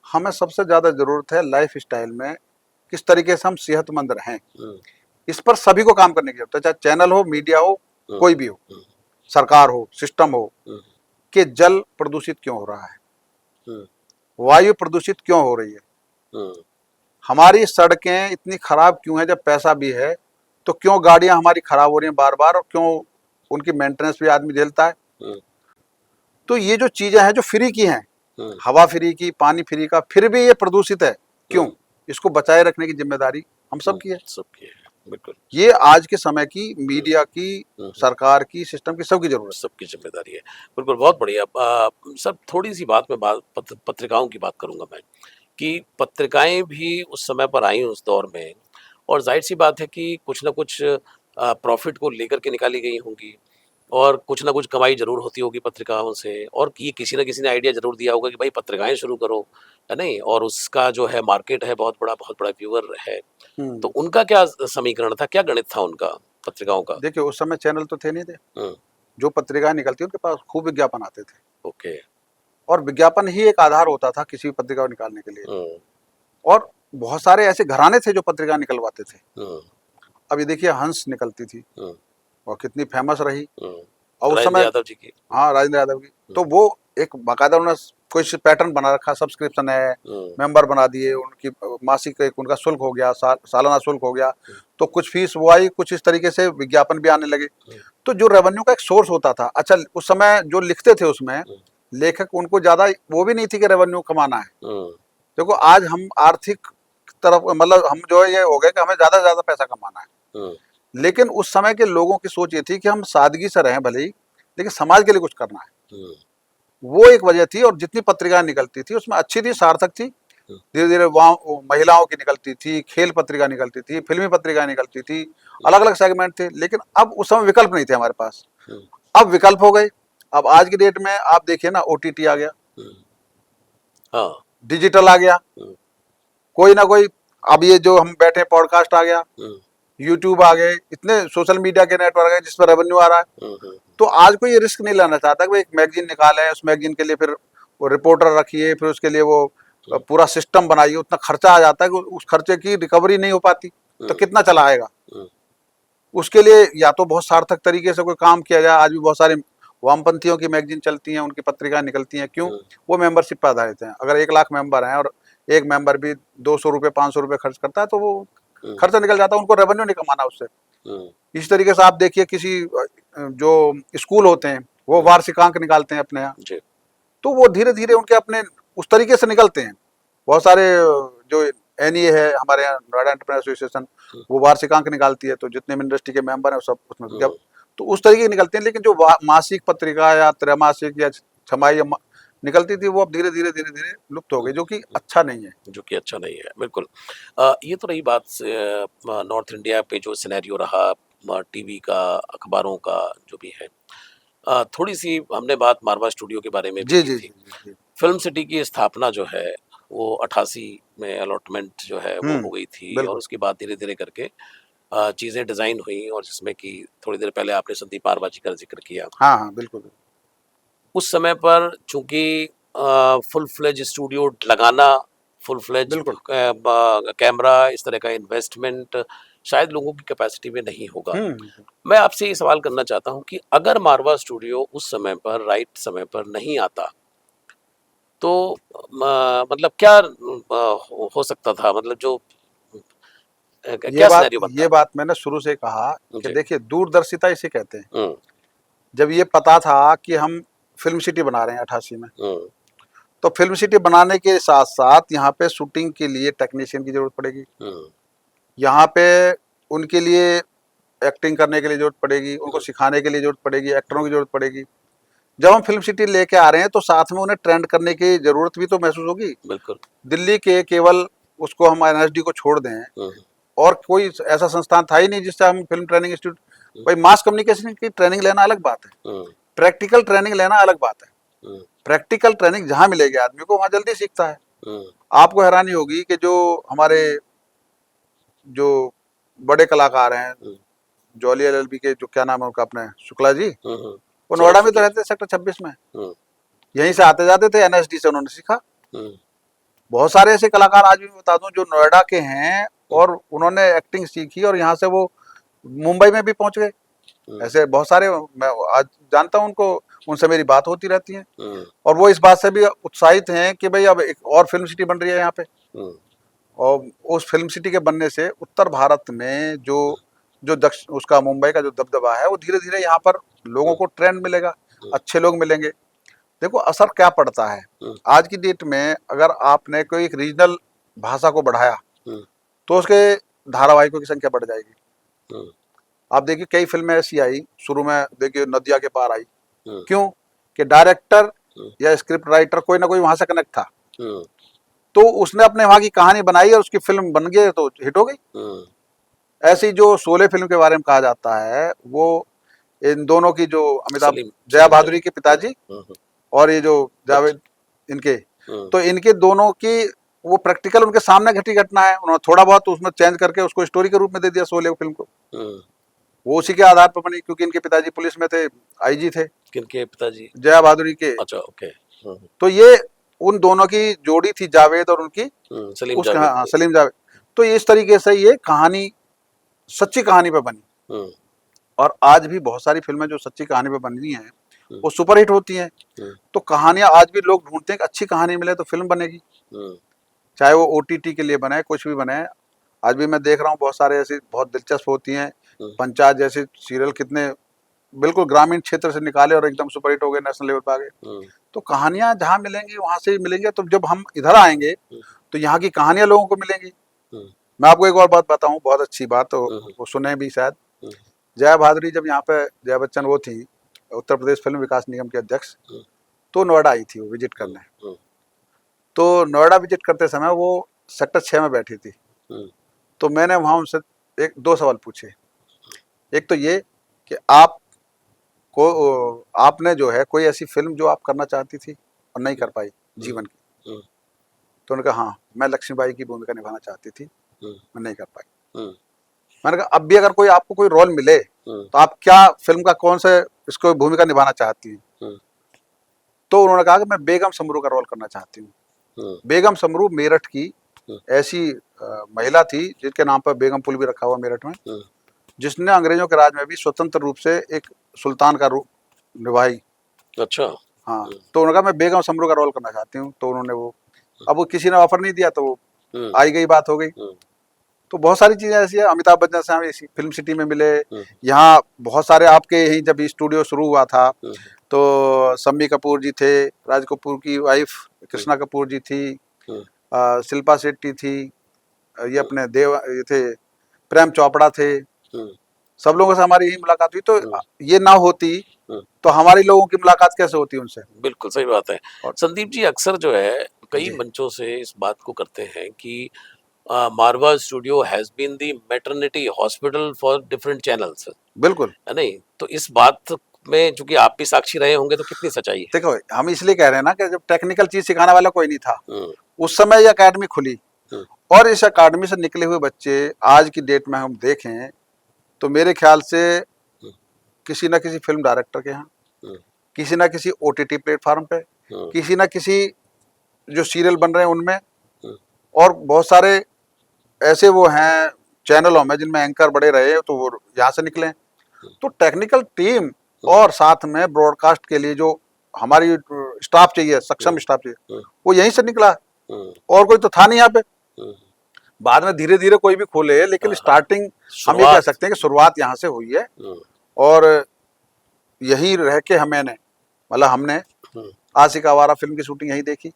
S2: हमें सबसे ज़्यादा ज़रूरत है लाइफ स्टाइल में किस तरीके से हम सेहतमंद रहें। इस पर सभी को काम करने की जरूरत है, चाहे चैनल हो, मीडिया हो, कोई भी हो, सरकार हो, सिस्टम हो, कि जल प्रदूषित क्यों हो रहा है, वायु प्रदूषित क्यों हो रही है, हमारी सड़कें इतनी खराब क्यों हैं, जब पैसा भी है तो क्यों गाड़ियां हमारी खराब हो रही हैं बार बार, और क्यों उनकी मेंटेनेंस भी आदमी झेलता है। तो ये जो चीजें हैं जो फ्री की हैं, हवा फ्री की, पानी फ्री का, फिर भी ये प्रदूषित है, क्यों? इसको बचाए रखने की जिम्मेदारी हम सब की है,
S1: सबकी है, बिल्कुल।
S2: ये आज के समय की मीडिया की, सरकार की, सिस्टम की, सबकी जरूरत,
S1: सबकी जिम्मेदारी है। बिल्कुल, बहुत बढ़िया। सर, थोड़ी सी बात में पत्रिकाओं की बात करूंगा मैं, कि पत्रिकाएं भी उस समय पर आई उस दौर में, और जाहिर सी बात है कि कुछ ना कुछ प्रॉफिट को लेकर के निकाली गई होंगी, और कुछ ना कुछ कमाई जरूर होती होगी पत्रिकाओं से, और ये किसी ना किसी ने आइडिया जरूर दिया होगा कि भाई पत्रिकाएं शुरू करो, है नहीं, और उसका जो है मार्केट है बहुत बड़ा व्यूअर है। तो उनका क्या समीकरण था, क्या गणित था उनका पत्रिकाओं का?
S2: देखिए उस समय चैनल तो थे नहीं थे, जो पत्रिकाएं निकलती उनके पास खूब विज्ञापन आते थे।
S1: ओके।
S2: और विज्ञापन ही एक आधार होता था किसी भी पत्रिका को निकालने के लिए। और बहुत सारे ऐसे घराने थे जो पत्रिका निकलवाते थे। अभी देखिए हंस निकलती थी और कितनी फेमस रही, और उस समय
S1: यादव जी की,
S2: हाँ, राजेंद्र यादव की, तो वो एक बाकायदा उन्होंने कोई पैटर्न बना रखा, सब्सक्रिप्शन है, मेंबर बना दिए, उनकी मासिक एक उनका शुल्क हो गया, सालाना शुल्क हो गया, तो कुछ फीस वो आई, कुछ इस तरीके से विज्ञापन भी आने लगे। तो जो रेवेन्यू का एक सोर्स होता था, अच्छा उस समय जो लिखते थे उसमें लेखक, उनको ज्यादा वो भी नहीं थी कि रेवेन्यू कमाना है। देखो आज हम आर्थिक तरफ, मतलब हम जो है ये हो गए कि हमें ज्यादा से ज्यादा पैसा कमाना है, लेकिन उस समय के लोगों की सोच ये थी कि हम सादगी से रहें भले ही, लेकिन समाज के लिए कुछ करना है। वो एक वजह थी, और जितनी पत्रिकाएं निकलती थी उसमें अच्छी थी, सार्थक थी। धीरे धीरे वहाँ महिलाओं की निकलती थी, खेल पत्रिका निकलती थी, फिल्मी पत्रिका निकलती थी, अलग अलग सेगमेंट थे, लेकिन अब उस समय विकल्प नहीं थे हमारे पास। अब विकल्प हो गए। अब आज की डेट में आप देखिए ना, ओटीटी आ गया,
S1: हाँ,
S2: डिजिटल आ गया, कोई ना कोई, अब ये जो हम बैठे पॉडकास्ट आ गया, यूट्यूब आ गए, इतने सोशल मीडिया के नेटवर्क है जिसमें रेवेन्यू आ रहा है। तो आज कोई ये रिस्क नहीं लेना चाहता कि भाई एक मैगजीन निकाले, उस मैगजीन के लिए फिर वो रिपोर्टर रखिए, फिर उसके लिए वो पूरा सिस्टम बनाइए, उतना खर्चा आ जाता है कि उस खर्चे की रिकवरी नहीं हो पाती, तो कितना चलाएगा। उसके लिए या तो बहुत सार्थक तरीके से कोई काम किया जाए। आज भी बहुत सारे वामपंथियों की मैगजीन चलती हैं, उनकी पत्रिकाएं निकलती हैं, क्यों? वो मेंबरशिप पर आधारित हैं। अगर 1 लाख मेंबर हैं और एक मेंबर भी 200 रुपये 500 रुपये खर्च करता है, तो वो खर्चा निकल जाता है, उनको रेवेन्यू नहीं कमाना उससे। इस तरीके से आप देखिए किसी जो स्कूल होते हैं वो वार्षिकांक निकालते हैं अपने यहाँ, तो वो धीरे धीरे उनके अपने उस तरीके से निकलते हैं। बहुत सारे जो एनईए है हमारे यहाँ, नोएडा एंटरप्रेन्योर एसोसिएशन, वो वार्षिकांक निकालती है, तो जितने भी इंडस्ट्री के मेंबर हैं सब उसमें जब तो उस तरीके की निकलते हैं। लेकिन जो मासिक पत्रिका या त्रैमासिक या छमाही निकलती थी, वो अब धीरे धीरे लुप्त हो गई, जो कि अच्छा नहीं है।
S1: बिल्कुल। ये तो रही बात नॉर्थ इंडिया पे जो सिनेरियो रहा टीवी का, अखबारों का, जो भी है। थोड़ी सी हमने बात मारवा स्टूडियो के बारे में भी की थी। फिल्म सिटी की स्थापना जो है वो 88 में अलॉटमेंट जो है वो हो गई थी, और उसके बाद धीरे धीरे करके चीज़ें डिज़ाइन हुई, और जिसमें कि थोड़ी देर पहले आपने संदीप मारवा जी का जिक्र किया।
S2: हाँ, बिल्कुल।
S1: उस समय पर चूंकि फुल फ्लेज स्टूडियो लगाना, फुल फ्लेज कैमरा, इस तरह का इन्वेस्टमेंट शायद लोगों की कैपेसिटी में नहीं होगा। मैं आपसे ये सवाल करना चाहता हूँ कि अगर मारवा स्टूडियो उस समय पर राइट समय पर नहीं आता, तो मतलब क्या हो सकता था, मतलब जो क्या
S2: ये बात मैंने शुरू से कहा कि देखिए दूरदर्शिता इसे कहते हैं। जब ये पता था कि हम फिल्म सिटी बना रहे हैं 88 में, तो फिल्म सिटी बनाने के साथ साथ यहाँ पे शूटिंग के लिए टेक्नीशियन की जरूरत पड़ेगी, यहाँ पे उनके लिए एक्टिंग करने के लिए जरूरत पड़ेगी, उनको सिखाने के लिए जरूरत पड़ेगी, एक्टरों की जरूरत पड़ेगी। जब हम फिल्म सिटी लेके आ रहे हैं तो साथ में उन्हें ट्रेंड करने की जरूरत भी तो महसूस होगी।
S1: बिल्कुल।
S2: दिल्ली के केवल उसको हम एनएसडी को छोड़ दें, और कोई ऐसा संस्थान था ही नहीं जिससे हम फिल्म ट्रेनिंग इंस्टीट्यूट, भाई मास कम्युनिकेशन की ट्रेनिंग लेना अलग बात है, प्रैक्टिकल ट्रेनिंग लेना अलग बात है। प्रैक्टिकल ट्रेनिंग जहाँ मिलेगी आदमी को, वहाँ जल्दी सीखता है। आपको हैरानी होगी कि जो हमारे जो बड़े कलाकार हैं, जॉली एलएलबी के जो क्या नाम है उनका, अपने शुक्ला जी,
S1: हम्म,
S2: वो नोएडा में तो रहते सेक्टर 26 में,
S1: हम्म,
S2: यहीं से आते जाते थे, एनएसडी से उन्होंने सीखा।
S1: हम्म,
S2: बहुत सारे ऐसे कलाकार आज भी बता दूं जो नोएडा के हैं और उन्होंने एक्टिंग सीखी और यहाँ से वो मुंबई में भी पहुंच गए। ऐसे बहुत सारे मैं आज जानता हूं उनको, उनसे मेरी बात होती रहती है और वो इस बात से भी उत्साहित हैं कि भाई अब एक और फिल्म सिटी बन रही है यहाँ पे, और उस फिल्म सिटी के बनने से उत्तर भारत में जो जो दक्ष उसका मुंबई का जो दबदबा है वो धीरे धीरे यहाँ पर लोगों को ट्रेंड मिलेगा, अच्छे लोग मिलेंगे। देखो असर क्या पड़ता है आज की डेट में, अगर आपने कोई एक रीजनल भाषा को बढ़ाया तो उसके धारावाहिकों की संख्या बढ़ जाएगी। आप देखिए कई फिल्में ऐसी आई शुरू में, देखिए नदिया के पार आई, क्यों कि डायरेक्टर या स्क्रिप्ट राइटर कोई ना कोई वहां से कनेक्ट था, तो उसने अपने वहां की कहानी बनाई और उसकी फिल्म बन गई तो हिट हो गई। ऐसी जो शोले फिल्म के बारे में कहा जाता है, वो इन दोनों की जो अमिताभ जया बहादुरी के पिताजी और ये जो जावेद इनके, तो इनके दोनों की वो प्रैक्टिकल उनके सामने घटी घटना है, उन्होंने थोड़ा बहुत उसमें चेंज करके उसको स्टोरी के रूप में दे दिया शोले फिल्म को। वो उसी के आधार पर बनी, क्योंकि इनके पिताजी पुलिस में थे, आईजी थे।
S1: किनके पिताजी?
S2: जया बहादुरी के।
S1: अच्छा, ओके।
S2: तो ये उन दोनों की जोड़ी थी, जावेद और उनकी
S1: सलीम
S2: उसका,
S1: जावेद।
S2: हाँ सलीम जावेद। तो इस तरीके से ये कहानी सच्ची कहानी पे बनी, और आज भी बहुत सारी फिल्में जो सच्ची कहानी पे बनी हैं वो सुपरहिट होती हैं। तो कहानियां आज भी लोग ढूंढते हैं कि अच्छी कहानी मिले तो फिल्म बनेगी, चाहे वो ओटीटी के लिए बने, कुछ भी बने। आज भी मैं देख रहा हूँ बहुत सारे ऐसी बहुत दिलचस्प होती हैं, पंचायत जैसे सीरियल कितने बिल्कुल ग्रामीण क्षेत्र से निकाले और एकदम सुपरहिट हो गए, नेशनल लेवल पे आ गए। तो कहानियां जहाँ मिलेंगी वहां से ही मिलेंगे। तो जब हम इधर आएंगे तो यहाँ की कहानियां लोगों को मिलेंगी। मैं आपको एक और बात बताऊं, बहुत अच्छी बात, वो सुने भी शायद। जया बहादुरी जब यहाँ पे, जया बच्चन वो थी उत्तर प्रदेश फिल्म विकास निगम की अध्यक्ष, तो नोएडा आई थी वो विजिट करने। तो नोएडा विजिट करते समय वो सेक्टर 6 में बैठी थी। तो मैंने वहाँ उनसे एक दो सवाल पूछे। एक तो ये कि आपने जो है कोई ऐसी फिल्म जो आप करना चाहती थी और नहीं कर पाई जीवन की? तो उन्होंने कहा हाँ, मैं लक्ष्मीबाई की भूमिका निभाना चाहती थी, मैं नहीं कर पाई। मैंने कहा अब भी अगर कोई आपको कोई रोल मिले तो आप क्या फिल्म का कौन सा इसको भूमिका निभाना चाहती हैं? तो उन्होंने कहा कि मैं बेगम समरू का रोल करना चाहती हूँ। बेगम समरू मेरठ की ऐसी महिला थी जिसके नाम पर बेगम पुल भी रखा हुआ मेरठ में, जिसने अंग्रेजों के राज में भी स्वतंत्र रूप से एक सुल्तान का रूप निभाई।
S1: अच्छा।
S2: हाँ, तो उन्होंने कहा मैं बेगम समरू का रोल करना चाहती हूँ। तो उन्होंने वो, अब वो किसी ने ऑफर नहीं दिया तो वो आई गई, बात हो गई। तो बहुत सारी चीजें ऐसी है। अमिताभ बच्चन से हम इसी फिल्म सिटी में मिले। यहाँ बहुत सारे आपके यहीं जब स्टूडियो शुरू हुआ था तो शम्मी कपूर जी थे, राज कपूर की वाइफ कृष्णा कपूर जी थी, शिल्पा शेट्टी थी, ये अपने ये थे प्रेम चोपड़ा थे। सब लोगों से हमारी यही मुलाकात हुई। तो ये ना होती तो हमारी लोगों की मुलाकात कैसे होती उनसे?
S1: बिल्कुल सही बात है। संदीप जी अक्सर जो है कई
S2: जी।
S1: मंचों से इस बात को करते हैं कि Marwah studio has been the maternity hospital for different channels,
S2: बिल्कुल
S1: है नहीं? तो इस बात में चूंकि आप भी साक्षी रहे होंगे तो कितनी सच्चाई है?
S2: देखो, हम इसलिए कह रहे हैं ना कि जब टेक्निकल चीज सिखाने वाला कोई नहीं था उस समय ये अकेडमी खुली, और इस अकेडमी से निकले हुए बच्चे आज की डेट में हम देखें तो मेरे ख्याल से किसी न किसी फिल्म डायरेक्टर के यहाँ, किसी न किसी ओटीटी प्लेटफॉर्म पे, किसी न किसी जो सीरियल बन रहे हैं उनमें, और बहुत सारे ऐसे वो हैं चैनलों में जिनमें एंकर बड़े रहे तो वो यहाँ से निकले। तो टेक्निकल टीम और साथ में ब्रॉडकास्ट के लिए जो हमारी स्टाफ चाहिए, सक्षम स्टाफ चाहिए, वो यहीं से निकला, और कोई तो था नहीं यहाँ पे। बाद में धीरे धीरे कोई भी खोले, लेकिन स्टार्टिंग हम ये कह सकते हैं कि शुरुआत यहाँ से हुई है। और यहीं रह के मतलब हमने आशिक आवारा फिल्म की शूटिंग यहीं देखी।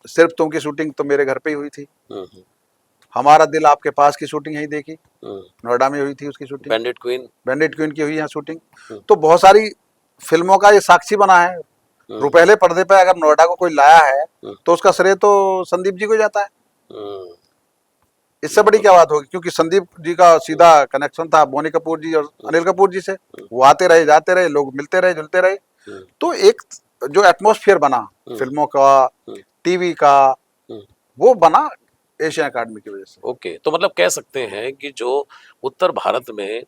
S2: सिर्फ तुम की शूटिंग तो मेरे घर पे ही हुई थी। हमारा दिल आपके पास की शूटिंग यहीं देखी, नोएडा में हुई थी उसकी शूटिंग। बैंडिट क्वीन की हुई है शूटिंग। तो बहुत सारी फिल्मों का ये साक्षी बना है। रुपहले पर्दे पे अगर नोएडा को कोई लाया है तो उसका श्रेय तो संदीप जी को जाता है। इससे बड़ी क्या बात होगी, क्योंकि संदीप जी का सीधा कनेक्शन था बोनी कपूर जी और अनिल कपूर जी से। वो आते रहे, जाते रहे, लोग मिलते रहे, जुलते रहे। तो एक जो एटमॉस्फेयर बना फिल्मों का, टीवी का, वो बना एशियन अकादमी की वजह से।
S1: ओके, तो मतलब कह सकते हैं कि जो उत्तर भारत में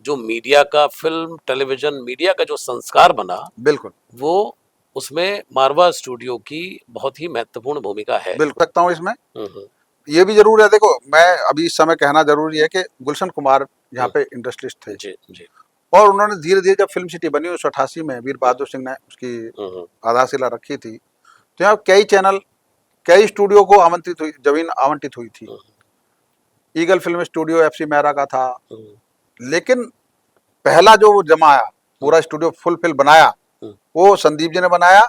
S1: जो मीडिया का, फ़िल्म, टेलीविज़न मीडिया का जो संस्कार बना,
S2: बिल्कुल,
S1: वो उसमें मारवा स्टूडियो की बहुत ही महत्वपूर्ण भूमिका है।
S2: बिल्कुल रखता हूँ इसमें।
S1: हुँ, हुँ,
S2: ये भी ज़रूर है, देखो मैं अभी इस समय कहना ज़रूरी है कि गुलशन कुमार यहाँ
S1: हुँ,
S2: पे इंडस्ट्रिस्ट थे
S1: जी, जी।
S2: और उन्होंने धीरे-धीरे जब फ़िल्म सिटी बनी 1988 में वीर
S1: हुँ,
S2: बहादुर सिंह ने उसकी
S1: हुँ, हुँ,
S2: आधारशिला रखी थी, तो यहाँ कई चैनल, कई स्टूडियो को ज़मीन आवंटित हुई थी।
S1: हुँ,
S2: Eagle film studio FC Mehra का था,
S1: हुँ,
S2: लेकिन पहला जो वो जमा आया,
S1: हुँ,
S2: पूरा स्टूडियो फुल बनाया,
S1: हुँ,
S2: वो संदीप जी ने बनाया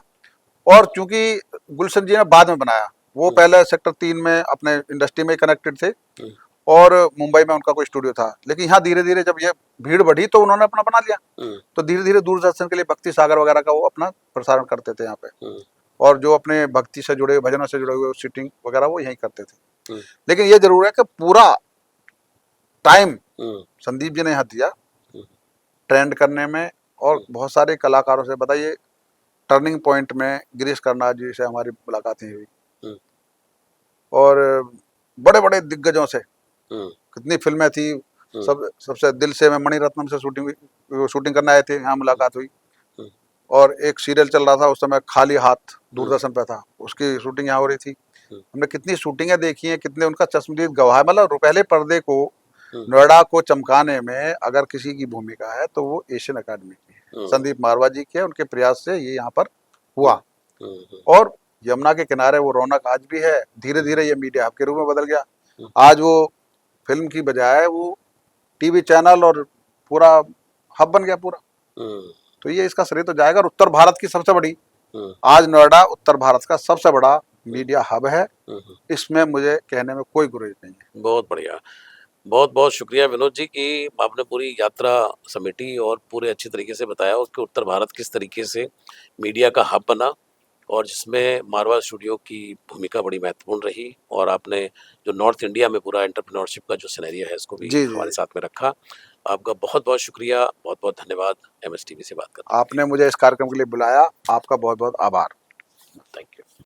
S2: और चूंकि गुलशन जी ने बाद में बनाया, वो
S1: हुँ,
S2: पहले सेक्टर 3 में अपने इंडस्ट्री में कनेक्टेड थे
S1: हुँ,
S2: और मुंबई में उनका कोई स्टूडियो था। लेकिन यहाँ धीरे-धीरे जब ये भीड़ बढ़ी तो उन्होंने अपना बना लिया।
S1: हुँ,
S2: तो धीरे-धीरे दूरदर्शन के लिए भक्ति सागर वगैरह का वो अपना प्रसारण करते थे यहाँ पे
S1: हुँ,
S2: और जो अपने भक्ति से जुड़े, भजनों से जुड़े हुए शूटिंग वगैरह वो यहीं करते थे।
S1: हुँ,
S2: लेकिन ये ज़रूर है कि पूरा टाइम
S1: हुँ,
S2: संदीप जी ने यहाँ दिया
S1: हुँ,
S2: ट्रेंड करने में और
S1: हुँ,
S2: बहुत सारे कलाकारों से, बताइए टर्निंग पॉइंट में गिरीश कर्नाड जी से हमारी मुलाकातें हुई
S1: हुँ,
S2: और बड़े-बड़े दिग्गजों से
S1: हुँ,
S2: कितनी फिल्में थी,
S1: हुँ,
S2: सब सबसे दिल से मैं मणिरत्नम से शूटिंग हुई, वो शूटिंग करने आए थे, यहाँ मुलाकात हुई
S1: हुँ,
S2: और एक सीरियल चल रहा था उस समय खाली हाथ,
S1: हुँ,
S2: दूरदर्शन पे था, उसकी शूटिंग यहाँ हो रही थी।
S1: हुँ,
S2: हमने कितनी शूटिंगें देखी हैं, कितने उनका चश्मदीद गवाह है, मतलब पहले पर्दे को,
S1: हुँ,
S2: नोएडा को चमकाने में अगर किसी की भूमिका है तो वो एशियन अकादमी की है।
S1: हुँ,
S2: संदीप मारवा जी की है, उनके प्रयास से ये यहाँ पर
S1: हुँ,
S2: हुआ
S1: हुँ, हुँ,
S2: और यमुना के किनारे वो रौनक आज भी है। धीरे-धीरे ये मीडिया हब के रूप में बदल गया।
S1: हुँ,
S2: आज वो फ़िल्म की बजाय वो टीवी चैनल और पूरा हब बन गया पूरा।
S1: हुँ,
S2: तो ये इसका श्रेय तो जाएगा और उत्तर भारत की सबसे बड़ी,
S1: हुँ,
S2: आज नोएडा उत्तर भारत का सबसे बड़ा
S1: हुँ,
S2: मीडिया हब है।
S1: हुँ, हुँ।
S2: इसमें मुझे कहने में कोई गुरेज नहीं है।
S1: बहुत बढ़िया। बहुत-बहुत शुक्रिया विनोद जी कि आपने पूरी यात्रा समेटी और पूरे अच्छे तरीके से बताया और कि उत्तर भारत किस तरीके से मीडिया का हब बना और जिसमें मारवा स्टूडियो की भूमिका बड़ी महत्वपूर्ण रही और आपने जो नॉर्थ इंडिया में पूरा एंटरप्रेन्योरशिप का जो सिनेरियो है इसको भी
S2: जी, जी,
S1: हमारे
S2: जी।
S1: साथ में रखा। आपका बहुत-बहुत शुक्रिया, बहुत-बहुत धन्यवाद एमएस टीवी से बात करने के लिए।
S2: आपने मुझे इस कार्यक्रम के लिए बुलाया, आपका बहुत-बहुत आभार।
S1: Thank you.